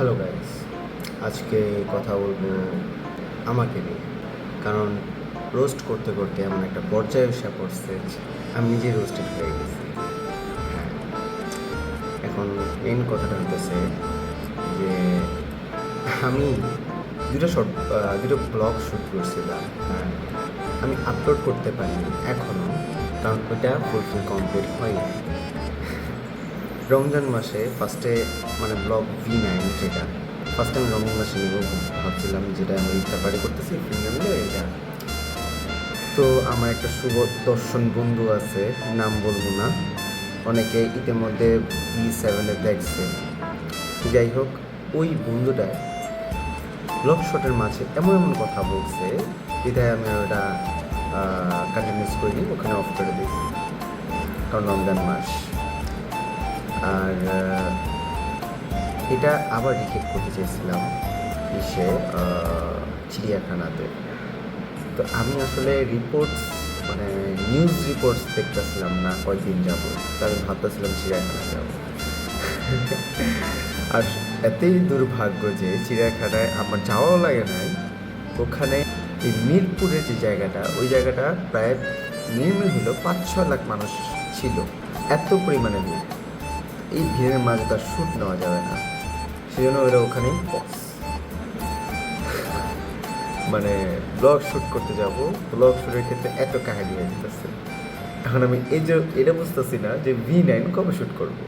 Hello guys, আজকে কথা বলবো আমাকে নিয়ে। কারণ রোস্ট করতে করতে এমন একটা পর্যায়ে এসে পড়ছে যে আমি নিজেই রোস্টেড হয়ে গেছি। হ্যাঁ, এখন মেন কথাটা হইতেছে যে আমি দুটো ব্লগ শ্যুট করছিলাম। হ্যাঁ, আমি আপলোড করতে পারিনি এখনও, কারণ ওইটা ফুলফিল কমপ্লিট হয়নি। রমজান মাসে ফার্স্টে মানে ব্লগ V9 যেটা ফার্স্ট আমি রমজান মাসে নেব ভাবছিলাম, যেটা আমি ইফতার করতেছি ফ্রেন্ডরা মিলে এটা। তো আমার একটা সুদর্শন বন্ধু আছে, নাম বলবো না, অনেকে ইতিমধ্যে V7-এ দেখছে। যাই হোক, ওই বন্ধুটা ব্লগ শটের মাঝে এমন এমন কথা বলছে, বিধায় আমি ওটা কন্টিনিউস করিনি, ওখানে অফ করে দিয়েছি, কারণ রমজান মাস। আর এটা আবার রিকেট করতে চেয়েছিলাম চিড়িয়াখানাতে। তো আমি আসলে মানে নিউজ রিপোর্টস দেখতেছিলাম না কয়েকদিন যাবো, তো আমি ভাবতেছিলাম চিড়িয়াখানা যাব। আর এতই দুর্ভাগ্য যে চিড়িয়াখানায় আমার যাওয়াও লাগে নাই। ওখানে এই মিরপুরের যে জায়গাটা, ওই জায়গাটা প্রায় মিনিমাম হলো 5-6 লাখ মানুষ ছিল, এত পরিমাণে ভিড়। এই ভিড়ের মাঝে তার শ্যুট নেওয়া যাবে না, সেই জন্য ওরা ওখানেই মানে ব্লগ শ্যুট করতে যাব। ব্লগ শ্যুটের ক্ষেত্রে এত কাহিনী হয়ে যেতেছে। এখন আমি এটা বুঝতেছি না যে V9 কবে শ্যুট করবো।